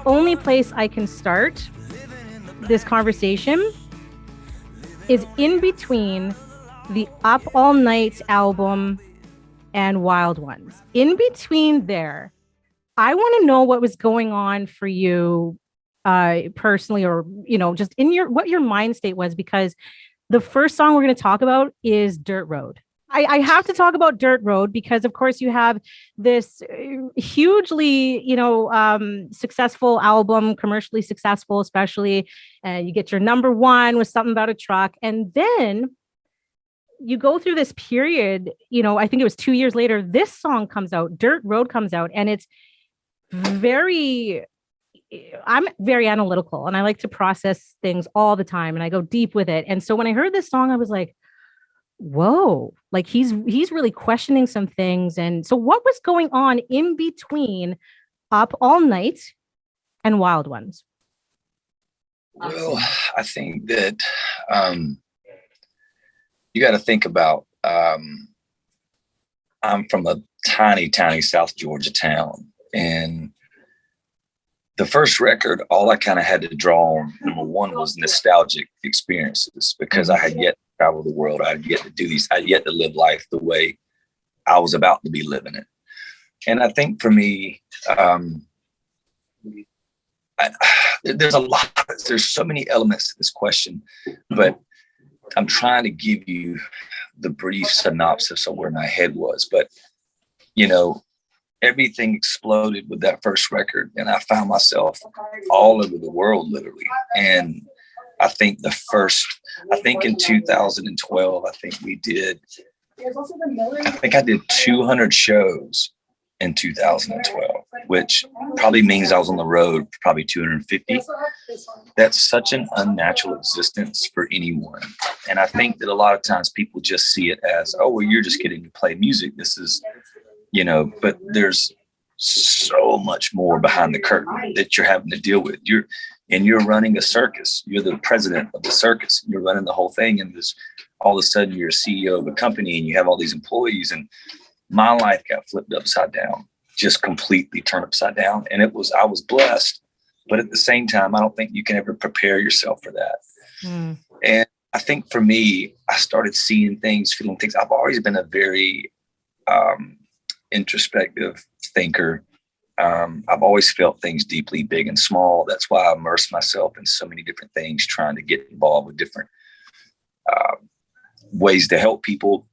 only place I can start this conversation is in between the Up All Night album and Wild Ones. In between there, I want to know what was going on for you personally, or just in what your mind state was, because the first song we're going to talk about is Dirt Road. I have to talk about Dirt Road because, of course, you have this hugely, successful album, commercially successful, especially. You get your number one with Something About a Truck. And then you go through this period, I think it was 2 years later, this song comes out, Dirt Road comes out, and I'm very analytical and I like to process things all the time and I go deep with it. And so when I heard this song, I was like, whoa, like he's really questioning some things. And so what was going on in between Up All Night and Wild Ones? Well, I think that you got to think about, I'm from a tiny South Georgia town, and the first record, all I kind of had to draw on, number one, was nostalgic experiences, because I had yet to travel the world. I had yet to do these. I had yet to live life the way I was about to be living it. And I think for me, there's so many elements to this question, but I'm trying to give you the brief synopsis of where my head was. But, everything exploded with that first record, and I found myself all over the world, literally. And I think in 2012, I did 200 shows in 2012, which probably means I was on the road for probably 250. That's such an unnatural existence for anyone. And I think that a lot of times people just see it as, oh, well, you're just getting to play music. This is, but there's so much more behind the curtain that you're having to deal with. You're running a circus. You're the president of the circus. You're running the whole thing. And all of a sudden you're a CEO of a company and you have all these employees, and my life got flipped upside down, just completely turned upside down. And I was blessed, but at the same time, I don't think you can ever prepare yourself for that. And I think for me, I started seeing things, feeling things. I've always been a very introspective thinker. I've always felt things deeply, big and small. That's why I immerse myself in so many different things, trying to get involved with different ways to help people.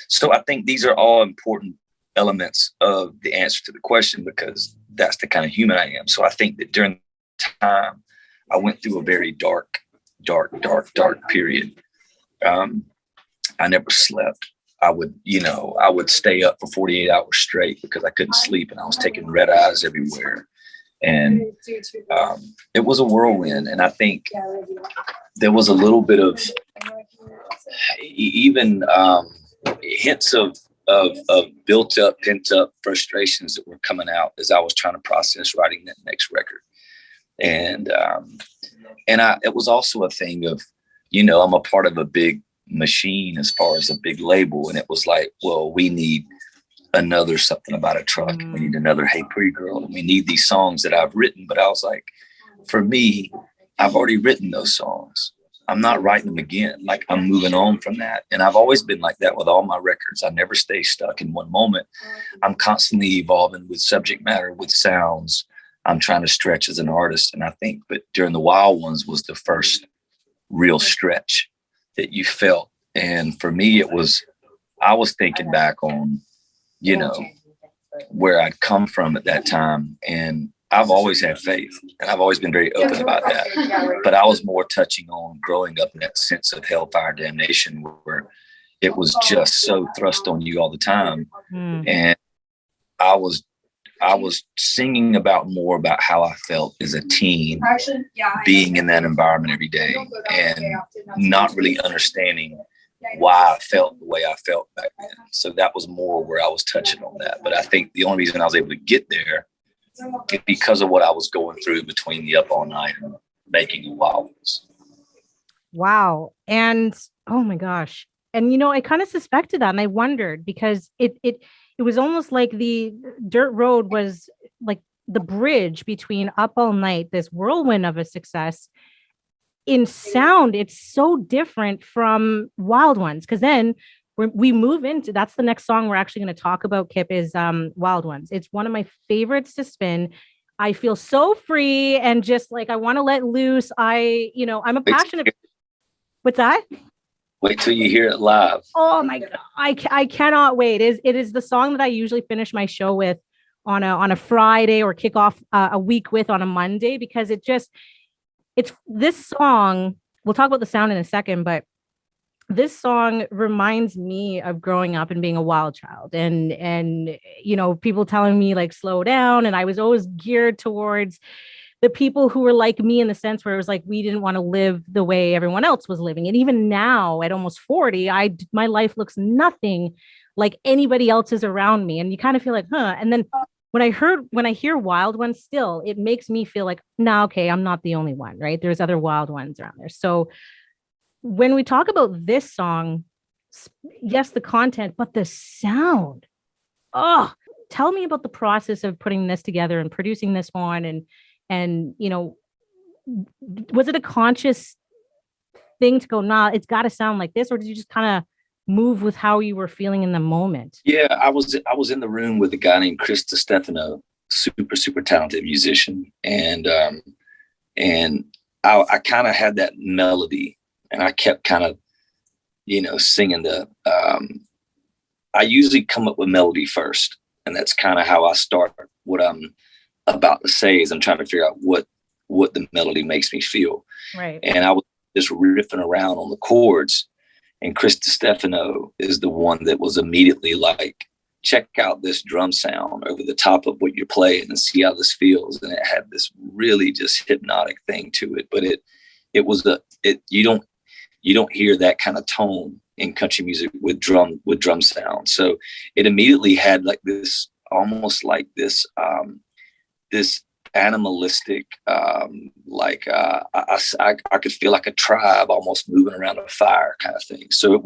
So I think these are all important elements of the answer to the question, because that's the kind of human I am. So I think that during the time I went through a very dark period. I never slept. I would stay up for 48 hours straight because I couldn't sleep, and I was taking red eyes everywhere. And it was a whirlwind. And I think there was a little bit of even hints of built up, pent up frustrations that were coming out as I was trying to process writing that next record. And it was also a thing of, I'm a part of a big machine as far as a big label, and it was like, well, we need another Something About a Truck, we need another Hey Pretty Girl, and we need these songs that I've written. But I was like, for me, I've already written those songs. I'm not writing them again. Like, I'm moving on from that. And I've always been like that with all my records. I never stay stuck in one moment. I'm constantly evolving with subject matter, with sounds. I'm trying to stretch as an artist. And I think, but during the Wild Ones was the first real stretch that you felt. And for me, I was thinking back on, where I'd come from at that time. And I've always had faith, and I've always been very open about that. But I was more touching on growing up in that sense of hellfire damnation, where it was just so thrust on you all the time. And I was singing more about how I felt as a teen, being in that environment every day, and not really understanding why I felt the way I felt back then. So that was more where I was touching on that. But I think the only reason I was able to get there is because of what I was going through between the Up All Night and making a Wild Ones. Wow. And oh my gosh. And I kind of suspected that, and I wondered, because it was almost like the Dirt Road was like the bridge between Up All Night, this whirlwind of a success, in sound, it's so different from Wild Ones. Because then we move into, that's the next song we're actually going to talk about, Kip, is Wild Ones. It's one of my favorites to spin. I feel so free and just like I want to let loose. I'm a passionate. What's that? Wait till you hear it live. Oh my God. I cannot wait. It is the song that I usually finish my show with on a Friday, or kick off a week with on a Monday, because it's this song. We'll talk about the sound in a second, but this song reminds me of growing up and being a wild child, and people telling me like slow down, and I was always geared towards the people who were like me, in the sense where it was like we didn't want to live the way everyone else was living. And even now at almost 40, my life looks nothing like anybody else's around me, and you kind of feel like, and then when I hear Wild Ones, still it makes me feel like, nah, okay, I'm not the only one, right? There's other wild ones around there. So when we talk about this song, yes, the content, but the sound. Oh, tell me about the process of putting this together and producing this one. And was it a conscious thing to go, nah, it's got to sound like this? Or did you just kind of move with how you were feeling in the moment? Yeah, I was in the room with a guy named Chris DiStefano, super talented musician. And I kind of had that melody, and I kept kind of, singing I usually come up with melody first. And that's kind of how I start what I'm about to say, is I'm trying to figure out what the melody makes me feel. Right. And I was just riffing around on the chords. And Chris DiStefano is the one that was immediately like, check out this drum sound over the top of what you're playing and see how this feels. And it had this really just hypnotic thing to it. But you don't hear that kind of tone in country music with drum sound. So it immediately had like this, almost like this animalistic, I could feel like a tribe almost moving around a fire kind of thing. So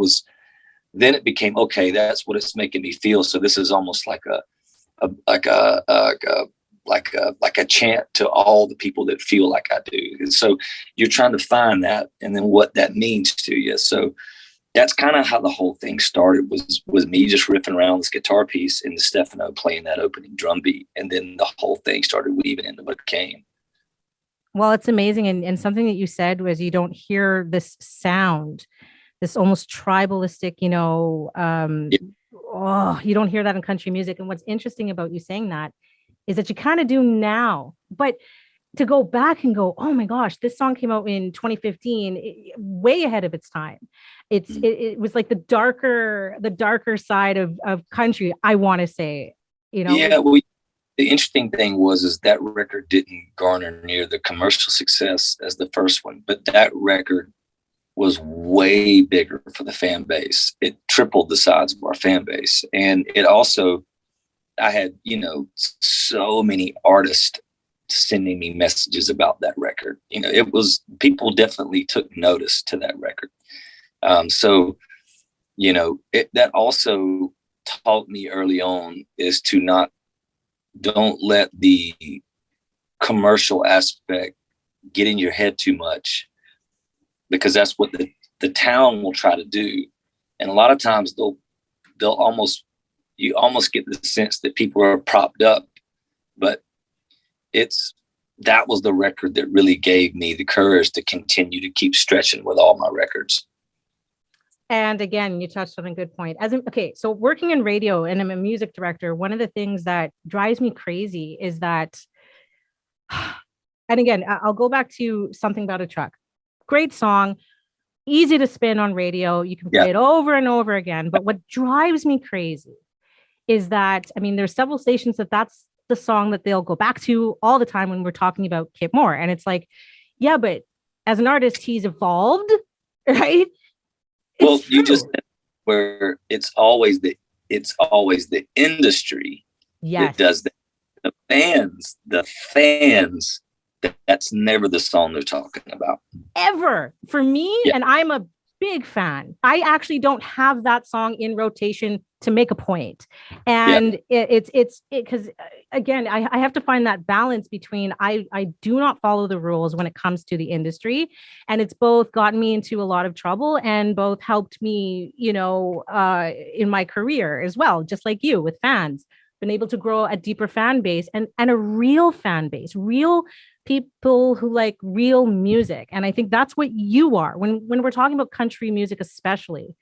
then it became, okay, that's what it's making me feel. So this is almost like a chant to all the people that feel like I do. And so you're trying to find that, and then what that means to you. So that's kind of how the whole thing started, was me just riffing around this guitar piece and Stefano playing that opening drum beat. And then the whole thing started weaving into what it became. Well, it's amazing. And something that you said was you don't hear this sound, this almost tribalistic, you don't hear that in country music. And what's interesting about you saying that is that you kind of do now, but to go back and go, oh my gosh, this song came out in 2015, way ahead of its time. It was like the darker side of country, I want to say, Yeah, well, the interesting thing is that record didn't garner near the commercial success as the first one, but that record was way bigger for the fan base. It tripled the size of our fan base. And it also, I had, so many artists sending me messages about that record. People definitely took notice to that record. That also taught me early on is to don't let the commercial aspect get in your head too much, because that's what the town will try to do. And a lot of times you almost get the sense that people are propped up, but that was the record that really gave me the courage to continue to keep stretching with all my records. And again, you touched on a good point. So working in radio, and I'm a music director, one of the things that drives me crazy is that, and again, I'll go back to Something About a Truck. Great song, easy to spin on radio. You can play it over and over again. But what drives me crazy is that, there's several stations that's the song that they'll go back to all the time when we're talking about Kip Moore. And it's like, yeah, but as an artist, he's evolved, right? Well, you just where it's always the industry that does that. The fans, that's never the song they're talking about. Ever. For me, and I'm a big fan. I actually don't have that song in rotation to make a point. Yeah. And it's because again, I have to find that balance between I do not follow the rules when it comes to the industry. And it's both gotten me into a lot of trouble and both helped me, in my career as well, just like you with fans, been able to grow a deeper fan base and a real fan base, real people who like real music. And I think that's what you are when we're talking about country music, especially,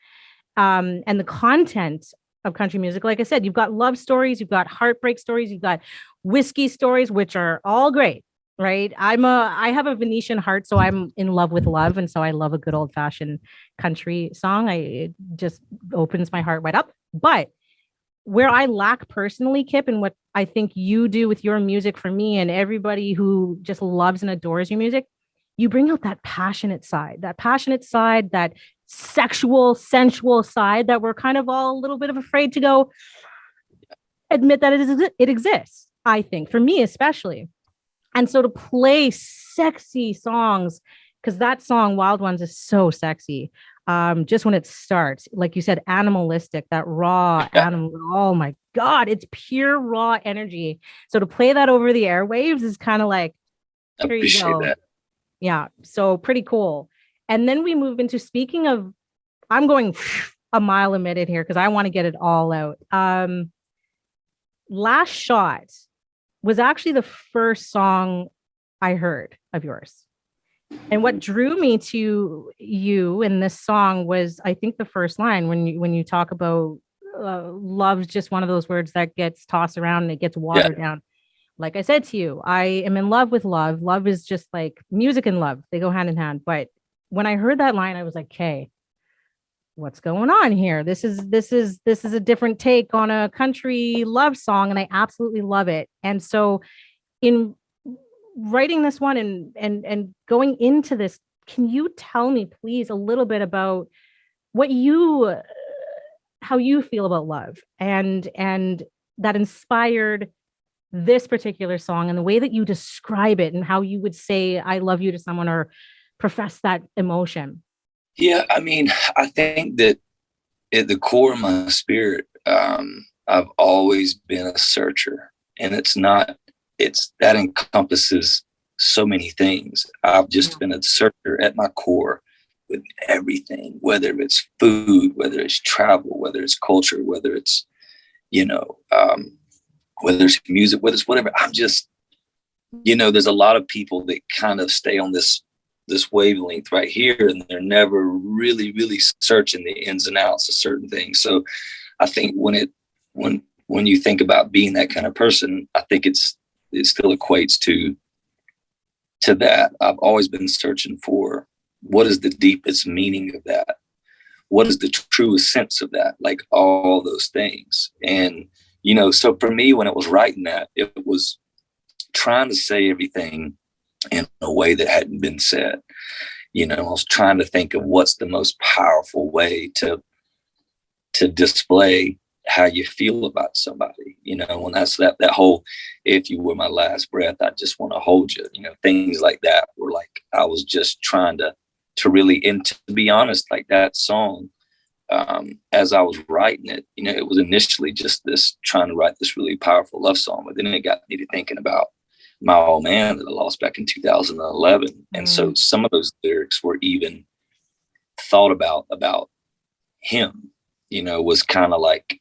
and the content of country music. Like I said, you've got love stories, you've got heartbreak stories, you've got whiskey stories, which are all great, right? I have a Venetian heart, so I'm in love with love, and so I love a good old fashioned country song. It just opens my heart right up. But where I lack personally, Kip, and what I think you do with your music for me and everybody who just loves and adores your music, you bring out that passionate side, that sexual, sensual side that we're kind of all a little bit of afraid to go admit that it exists, I think, for me especially. And so to play sexy songs, because that song Wild Ones is so sexy. Just when it starts, like you said, animalistic, that raw animal. Oh my God, it's pure raw energy. So to play that over the airwaves is kind of like, I here you appreciate go. that. Yeah, so pretty cool. And then we move into, speaking of, I'm going a mile a minute here because I want to get it all out. Last Shot was actually the first song I heard of yours. And what drew me to you in this song was, I think, the first line when you talk about love's just one of those words that gets tossed around and it gets watered down. Like I said to you, I am in love with love. Love is just like music and love; they go hand in hand. But when I heard that line, I was like, "Okay, what's going on here? This is a different take on a country love song, and I absolutely love it." And so, in writing this one and going into this, can you tell me please a little bit about what you how you feel about love and that inspired this particular song and the way that you describe it and how you would say I love you to someone or profess that emotion? Yeah, I mean, I think that at the core of my spirit, I've always been a searcher, and it's that encompasses so many things. I've just been a searcher at my core with everything, whether it's food, whether it's travel, whether it's culture, whether it's, whether it's music, whether it's whatever. I'm just, there's a lot of people that kind of stay on this wavelength right here, and they're never really, really searching the ins and outs of certain things. So I think when you think about being that kind of person, I think it still equates to that. I've always been searching for what is the deepest meaning of that? What is the truest sense of that? Like all those things. And, so for me, when it was writing that, it was trying to say everything in a way that hadn't been said. I was trying to think of what's the most powerful way to display how you feel about somebody, when that's that whole, if you were my last breath, I just want to hold you, things like that were like, I was just trying to really, and to be honest, like that song, as I was writing it, it was initially just this trying to write this really powerful love song, but then it got me to thinking about my old man that I lost back in 2011. And so some of those lyrics were even thought about him, was kind of like,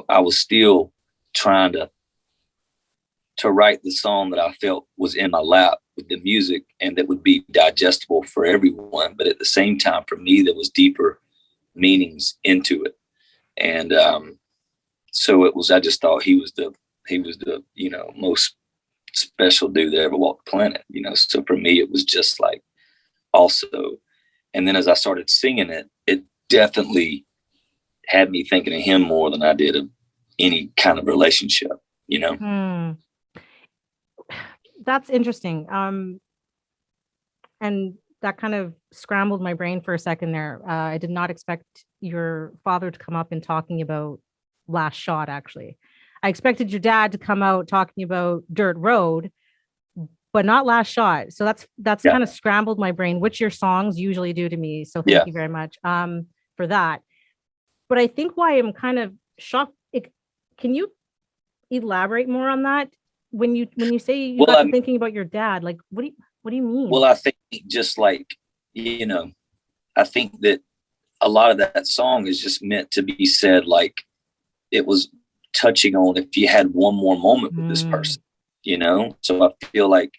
I was still trying to write the song that I felt was in my lap with the music and that would be digestible for everyone. But at the same time, for me, there was deeper meanings into it. And so it was, I just thought he was the, most special dude that ever walked the planet, So for me, it was just like also, and then as I started singing it, it definitely had me thinking of him more than I did of any kind of relationship, That's interesting. And that kind of scrambled my brain for a second there. I did not expect your father to come up and talking about Last Shot, actually. I expected your dad to come out talking about Dirt Road, but not Last Shot. So that's Yeah. kind of scrambled my brain, which your songs usually do to me. So thank you very much for that. But I think why I'm kind of shocked. Can you elaborate more on that? When you say you got to thinking about your dad, like what do you mean? Well, I think just like, I think that a lot of that song is just meant to be said, like it was touching on if you had one more moment with this person, So I feel like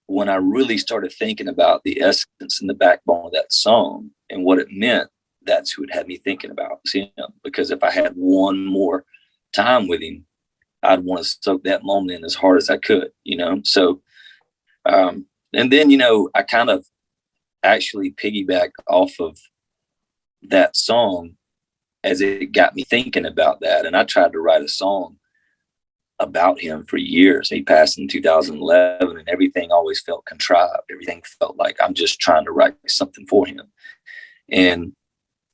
when I really started thinking about the essence and the backbone of that song and what it meant, that's who it had me thinking about, because if I had one more time with him, I'd want to soak that moment in as hard as I could, So, and then, I kind of actually piggyback off of that song as it got me thinking about that. And I tried to write a song about him for years. He passed in 2011 and everything always felt contrived. Everything felt like I'm just trying to write something for him. And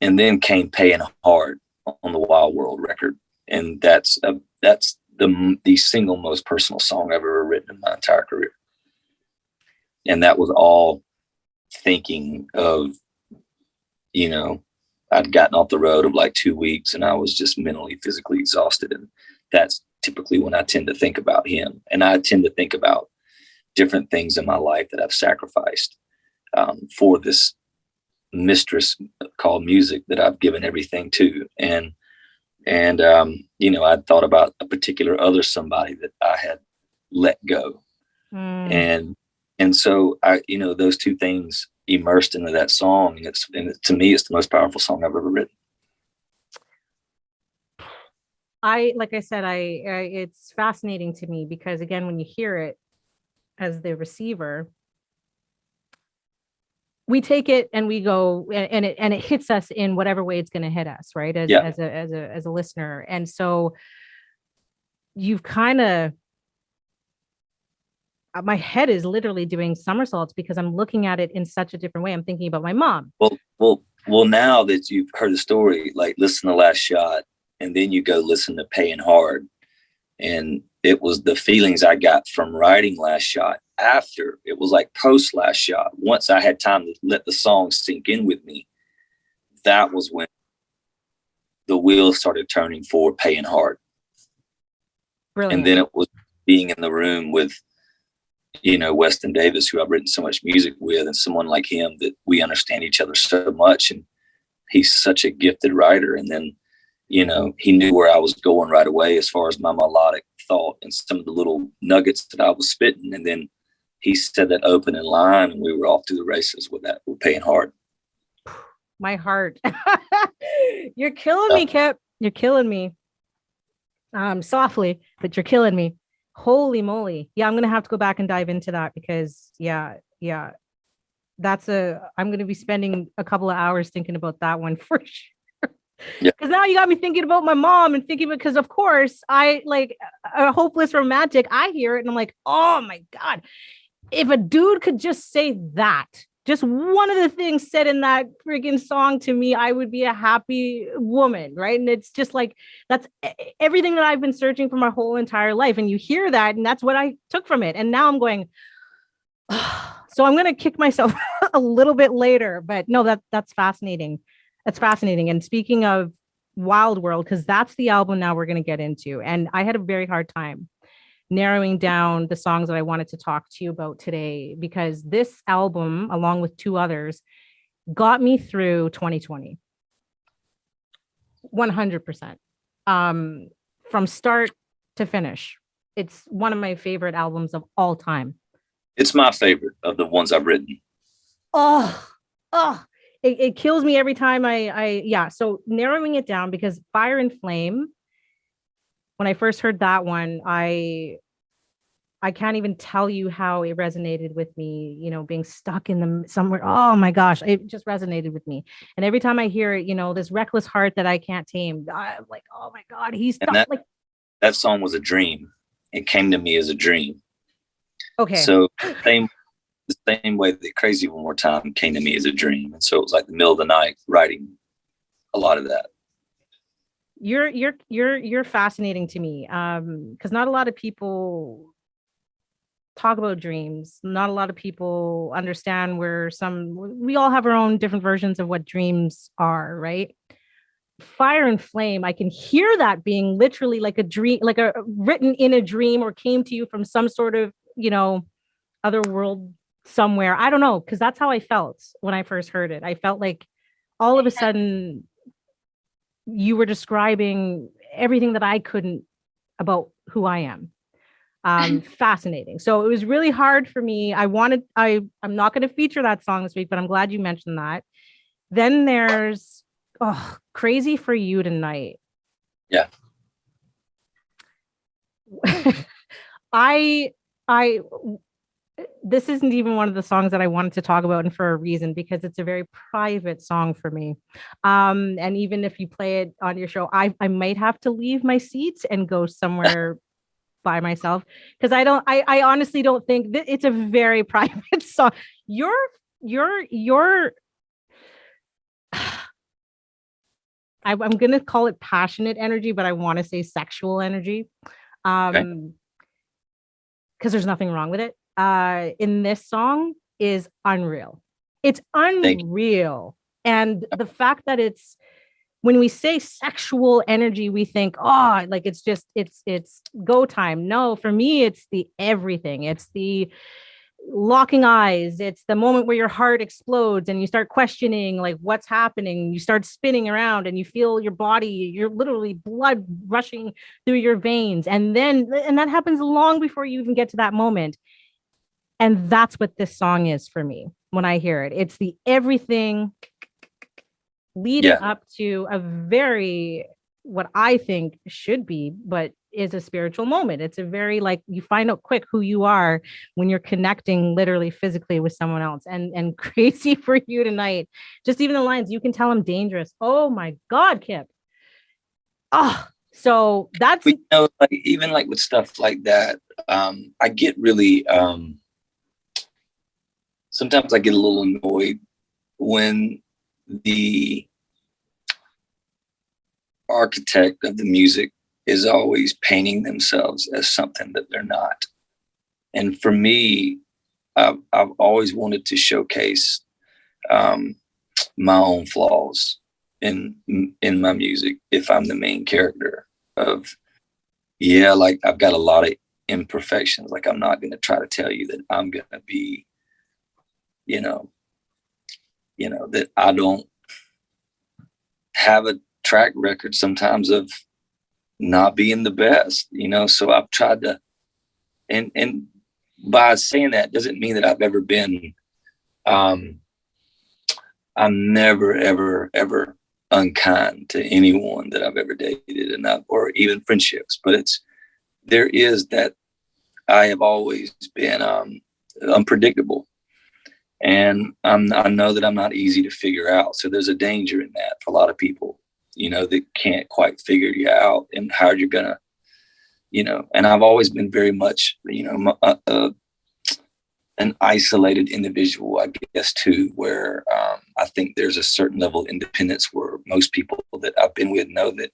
then came Payin Hard on the Wild World record. And that's the single most personal song I've ever written in my entire career. And that was all thinking of, I'd gotten off the road of like 2 weeks and I was just mentally, physically exhausted. And that's typically when I tend to think about him. And I tend to think about different things in my life that I've sacrificed for this mistress called music that I've given everything to. And I thought about a particular other somebody that I had let go. And so those two things immersed into that song. And to me, it's the most powerful song I've ever written. Like I said, it's fascinating to me because again, when you hear it as the receiver, we take it and we go and it hits us in whatever way it's going to hit us, right? As a listener. And so you've kind of, my head is literally doing somersaults because I'm looking at it in such a different way. I'm thinking about my mom. Well, now that you've heard the story, like listen to Last Shot and then you go listen to Payin Hard. And it was the feelings I got from writing Last Shot after. It was like post Last Shot. Once I had time to let the song sink in with me, that was when the wheels started turning for Payin Hard. Brilliant. And then it was being in the room with, Weston Davis, who I've written so much music with, and someone like him that we understand each other so much. And he's such a gifted writer. And then, he knew where I was going right away as far as my melodic thought and some of the little nuggets that I was spitting. And then he said that opening line and we were off to the races with that. We're Payin Hard. My heart. You're killing me, Kip. You're killing me. Softly, but you're killing me. Holy moly. Yeah, I'm going to have to go back and dive into that because yeah. I'm going to be spending a couple of hours thinking about that one for sure. Because now you got me thinking about my mom and thinking because of course I like a hopeless romantic. I hear it and I'm like, oh my God, if a dude could just say that, just one of the things said in that freaking song to me, I would be a happy woman. Right. And it's just like, that's everything that I've been searching for my whole entire life. And you hear that and that's what I took from it. And now I'm going, so I'm going to kick myself a little bit later, but no, that's fascinating. That's fascinating. And speaking of Wild World, because that's the album now we're going to get into. And I had a very hard time narrowing down the songs that I wanted to talk to you about today, because this album, along with two others, got me through 2020. 100%. From start to finish. It's one of my favorite albums of all time. It's my favorite of the ones I've written. It kills me every time so narrowing it down, because Fire and Flame, when I first heard that one, I can't even tell you how it resonated with me, being stuck in the somewhere. Oh my gosh, it just resonated with me. And every time I hear it, this reckless heart that I can't tame, I'm like, oh my God, he's stuck. That song was a dream. It came to me as a dream. Okay. So the same way that Crazy One More Time came to me as a dream. And so it was like the middle of the night writing a lot of that. You're fascinating to me. Because not a lot of people talk about dreams. Not a lot of people understand we all have our own different versions of what dreams are, right? Fire and flame, I can hear that being literally like a dream, like a written in a dream, or came to you from some sort of, other world somewhere. I don't know, because that's how I felt when I first heard it. I felt like all of a sudden you were describing everything that I couldn't about who I am. Fascinating. So it was really hard for me. I'm not going to feature that song this week, but I'm glad you mentioned that. Then there's Crazy for You Tonight. Yeah. I this isn't even one of the songs that I wanted to talk about, and for a reason, because it's a very private song for me. And even if you play it on your show, I might have to leave my seat and go somewhere by myself, because I honestly don't think that it's a very private song. Your I'm going to call it passionate energy, but I want to say sexual energy. Because there's nothing wrong with it. In this song is unreal. It's unreal. And the fact that it's, when we say sexual energy, we think, like it's go time. No, for me, it's the everything. It's the locking eyes. It's the moment where your heart explodes and you start questioning like what's happening. You start spinning around and you feel your body, you're literally blood rushing through your veins. And that happens long before you even get to that moment. And that's what this song is for me when I hear it. It's the everything leading up to a very, what I think should be, but is a spiritual moment. It's a very, like, you find out quick who you are when you're connecting literally physically with someone else. And Crazy for You Tonight, just even the lines, you can tell I'm dangerous. Oh my God, Kip. So that's, like, even like with stuff like that, I get really, sometimes I get a little annoyed when the architect of the music is always painting themselves as something that they're not. And for me, I've always wanted to showcase my own flaws in my music. If I'm the main character of, like I've got a lot of imperfections. Like I'm not going to try to tell you that I'm going to be, that I don't have a track record sometimes of not being the best, so I've tried to, and by saying that doesn't mean that I've ever been, I'm never, ever unkind to anyone that I've ever dated, or even friendships, but there is that I have always been unpredictable. And I know that I'm not easy to figure out. So there's a danger in that for a lot of people, that can't quite figure you out and how you're going to, and I've always been very much, an isolated individual, I guess, too, where I think there's a certain level of independence where most people that I've been with know that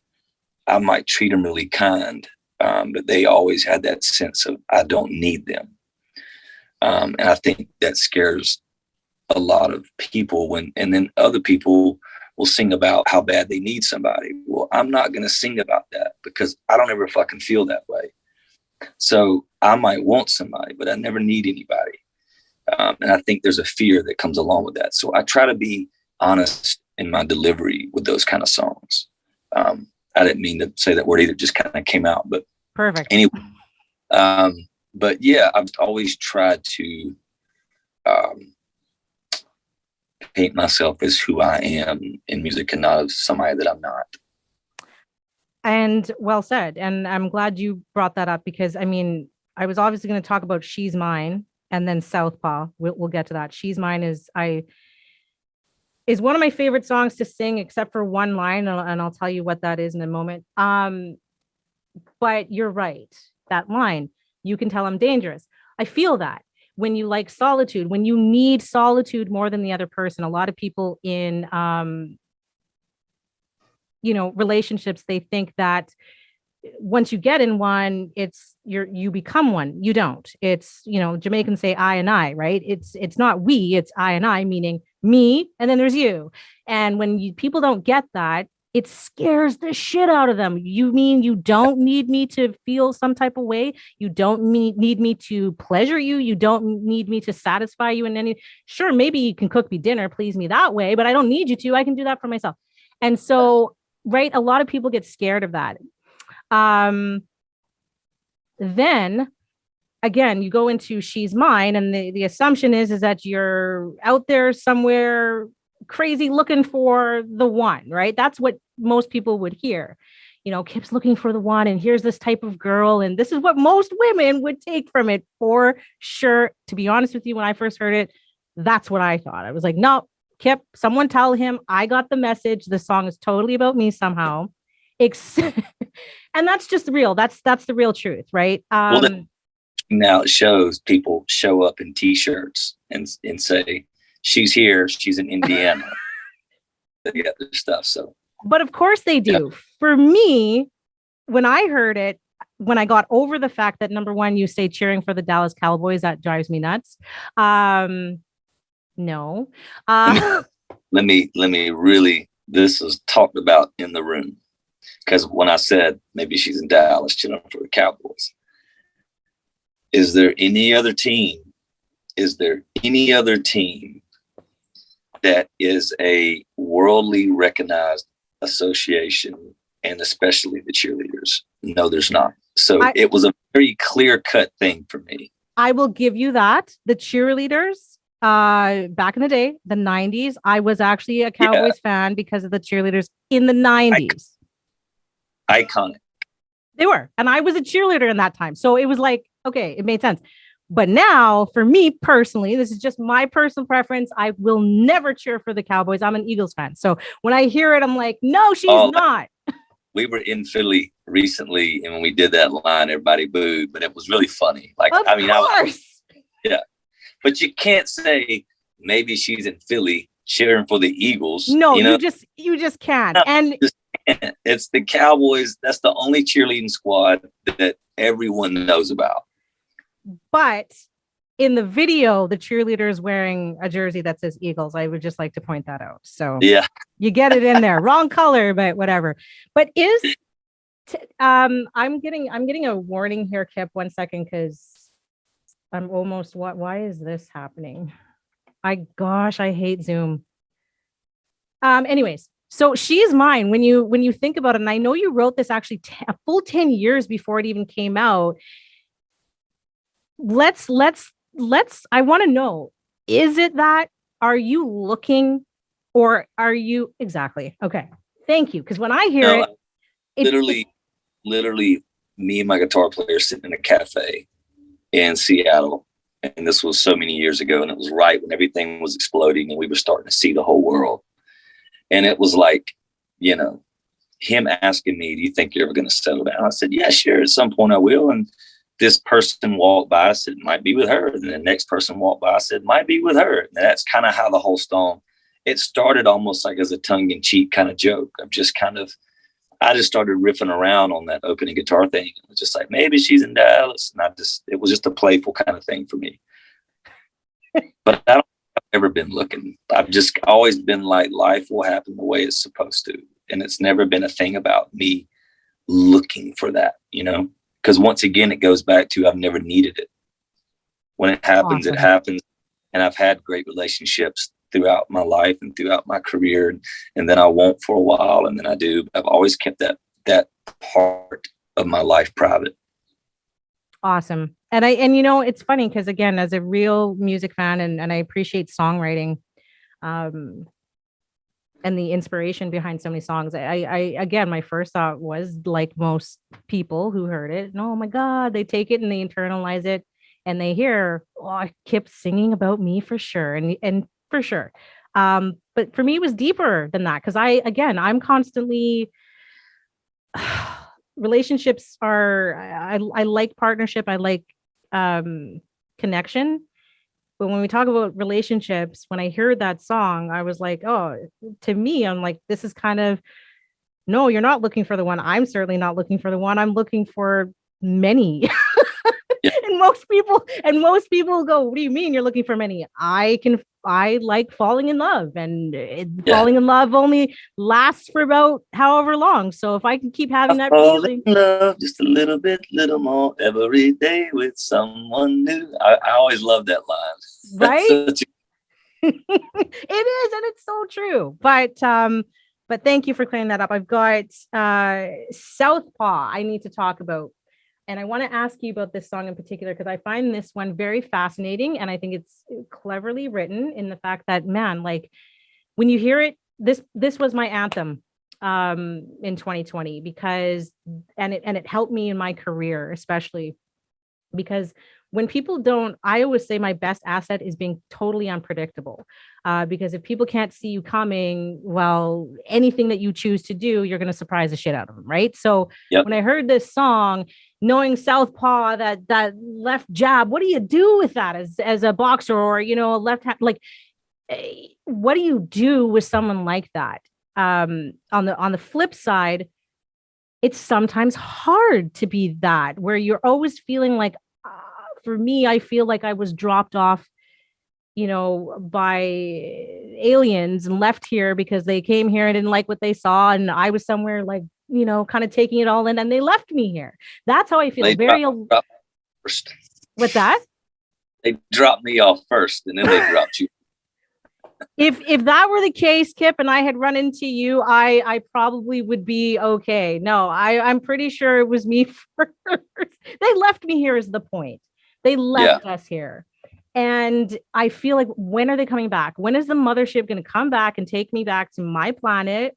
I might treat them really kind, but they always had that sense of I don't need them. And I think that scares a lot of people and then other people will sing about how bad they need somebody. Well, I'm not going to sing about that because I don't ever fucking feel that way. So I might want somebody, but I never need anybody. And I think there's a fear that comes along with that. So I try to be honest in my delivery with those kind of songs. I didn't mean to say that word either, just kind of came out, but perfect. Anyway, but yeah, I've always tried to paint myself as who I am in music and not as somebody that I'm not. And well said. And I'm glad you brought that up because, I mean, I was obviously going to talk about She's Mine and then Southpaw. We'll get to that. She's Mine is one of my favorite songs to sing, except for one line, and I'll tell you what that is in a moment. But you're right. That line, you can tell I'm dangerous. I feel that when you like solitude, when you need solitude more than the other person. A lot of people in, relationships, they think that once you get in one, you become one. You don't. It's, Jamaicans say I and I, right? It's not we, it's I and I, meaning me, and then there's you. And when people don't get that, it scares the shit out of them. You mean you don't need me to feel some type of way? You don't need me to pleasure you? You don't need me to satisfy you in any? Sure, maybe you can cook me dinner, please me that way, but I don't need you to. I can do that for myself. And so, right, a lot of people get scared of that. Then again, you go into She's Mine, and the assumption is that you're out there somewhere crazy looking for the one, right? That's what most people would hear. Kip's looking for the one, and here's this type of girl, and this is what most women would take from it for sure. To be honest with you, when I first heard it, that's what I thought. I was like, no, Kip, someone tell him I got the message. The song is totally about me somehow. And that's just real. That's the real truth, right? Now it shows people show up in T-shirts and say, she's here, she's in Indiana. The other stuff. So, but of course they do. Yeah. For me, when I heard it, when I got over the fact that, number one, you say cheering for the Dallas Cowboys, that drives me nuts. No. Let me really, this was talked about in the room. Because when I said maybe she's in Dallas cheering for the Cowboys, is there any other team that is a worldly recognized association, and especially the cheerleaders? No, there's not. So it was a very clear-cut thing for me. I will give you that. The cheerleaders, back in the day, the 90s, I was actually a Cowboys fan because of the cheerleaders in the 90s. Iconic. They were. And I was a cheerleader in that time. So it was like, okay, it made sense. But now, for me personally, this is just my personal preference. I will never cheer for the Cowboys. I'm an Eagles fan. So when I hear it, I'm like, no, she's not. We were in Philly recently, and when we did that line, everybody booed, but it was really funny. Like, of course. Yeah. But you can't say maybe she's in Philly cheering for the Eagles. No, you just can't. And it's the Cowboys. That's the only cheerleading squad that everyone knows about. But in the video, the cheerleader is wearing a jersey that says Eagles. I would just like to point that out. So yeah, you get it in there. Wrong color, but whatever. But I'm getting a warning here, Kip. 1 second, because I'm almost why is this happening? I hate Zoom. Anyways. So She's Mine. When you think about it, and I know you wrote this actually a full 10 years before it even came out. Let's I want to know, is it that, are you looking, or are you exactly? Okay. Thank you. Because when I hear literally me and my guitar player sitting in a cafe in Seattle. And this was so many years ago. And it was right when everything was exploding and we were starting to see the whole world. And it was like, him asking me, do you think you're ever going to settle down? I said, yeah, sure. At some point I will. And this person walked by, I said, might be with her. And the next person walked by, I said, might be with her. And that's kind of how the whole song, it started almost like as a tongue-in-cheek kind of joke. I just started riffing around on that opening guitar thing. It was just like, maybe she's in Dallas. And it was just a playful kind of thing for me. But I don't ever been looking. I've just always been like, life will happen the way it's supposed to. And it's never been a thing about me looking for that, because once again, it goes back to, I've never needed it. When it happens, It happens. And I've had great relationships throughout my life and throughout my career. And then I won't for a while. And then I do. I've always kept that part of my life private. Awesome. And it's funny because, again, as a real music fan, and I appreciate songwriting, and the inspiration behind so many songs. I again, my first thought was, like most people who heard it, oh my God, they take it and they internalize it, and they hear, I kept singing about me for sure. And for sure. But for me, it was deeper than that. Cause I'm constantly, relationships are, I like partnership. I like, connection. But when we talk about relationships, when I heard that song, I was like, oh, to me, I'm like, this is kind of no, you're not looking for the one. I'm certainly not looking for the one. I'm looking for many. Yeah. And most people go, what do you mean you're looking for many? I like falling in love, and falling in love only lasts for about however long. So if I can keep having that feeling, in love just a little bit, little more every day with someone new. I always love that line. right? It is, and it's so true. But thank you for clearing that up. I've got Southpaw I need to talk about. And I want to ask you about this song in particular, because I find this one very fascinating. And I think it's cleverly written in the fact that, man, like when you hear it, this was my anthem in 2020, because it helped me in my career, especially because when people don't, I always say my best asset is being totally unpredictable. Because if people can't see you coming, well, anything that you choose to do, you're going to surprise the shit out of them. Right. So when I heard this song, knowing Southpaw, that left jab, what do you do with that as a boxer, or, a left hand? Like, what do you do with someone like that? On the flip side, it's sometimes hard to be that, where you're always feeling like, for me, I feel like I was dropped off, by aliens and left here because they came here and didn't like what they saw. And I was somewhere like, kind of taking it all in, and they left me here. That's how I feel. They very dropped first. What's that? They dropped me off first, and then they dropped you. If that were the case, Kip, and I had run into you, I probably would be okay. No, I'm pretty sure it was me first. They left me here is the point. They left us here. And I feel like, when are they coming back? When is the mothership going to come back and take me back to my planet?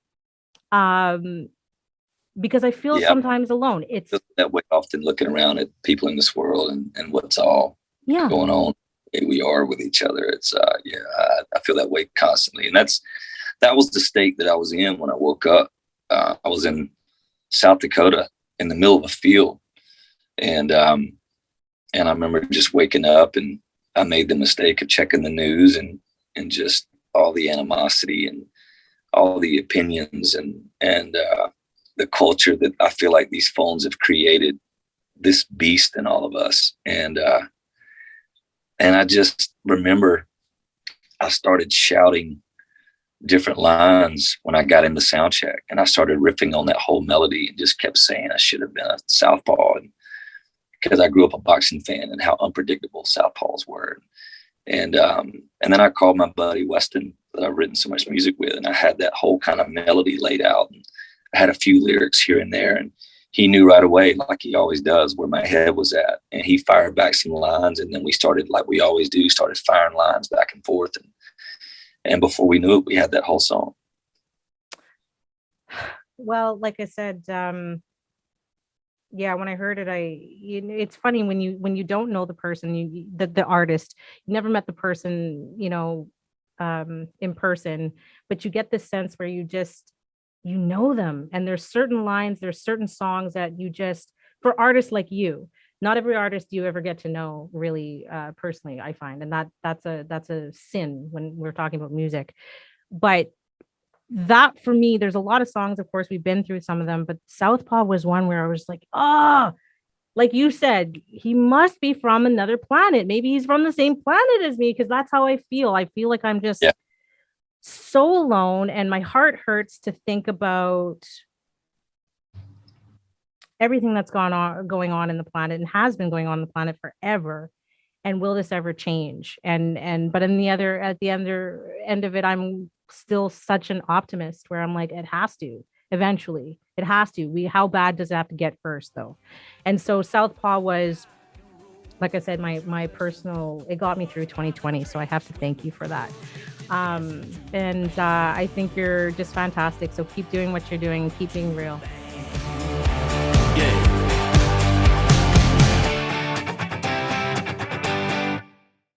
Because I feel sometimes alone. It's that way, often looking around at people in this world and what's all going on. We are with each other. It's I feel that way constantly. And that was the state that I was in when I woke up. I was in South Dakota in the middle of a field. And I remember just waking up, and I made the mistake of checking the news and just all the animosity and all the opinions and the culture that I feel like these phones have created, this beast in all of us. And I just remember I started shouting different lines when I got into sound check, and I started riffing on that whole melody and just kept saying I should have been a Southpaw, and because I grew up a boxing fan and how unpredictable Southpaws were. And then I called my buddy Weston that I've written so much music with, and I had that whole kind of melody laid out, and I had a few lyrics here and there, and he knew right away, like he always does, where my head was at. And he fired back some lines, and then we started, like we always do, started firing lines back and forth. And before we knew it, we had that whole song. Well, like I said, when I heard it, it's funny when you don't know the person, the artist, you never met the person, in person, but you get this sense where you know them. And there's certain lines, there's certain songs that you just, for artists like you, not every artist you ever get to know really personally, I find. And that's a sin when we're talking about music. But that, for me, there's a lot of songs, of course, we've been through some of them, but Southpaw was one where I was like, like you said, he must be from another planet. Maybe he's from the same planet as me, because that's how I feel. I feel like I'm just so alone, and my heart hurts to think about everything that's going on in the planet, and has been going on in the planet forever. And will this ever change? But at the end of it, I'm still such an optimist, where I'm like, it has to eventually. It has to. How bad does it have to get first, though? And so Southpaw was, like I said, my personal. It got me through 2020. So I have to thank you for that. I think you're just fantastic. So keep doing what you're doing. Keep being real. Yeah.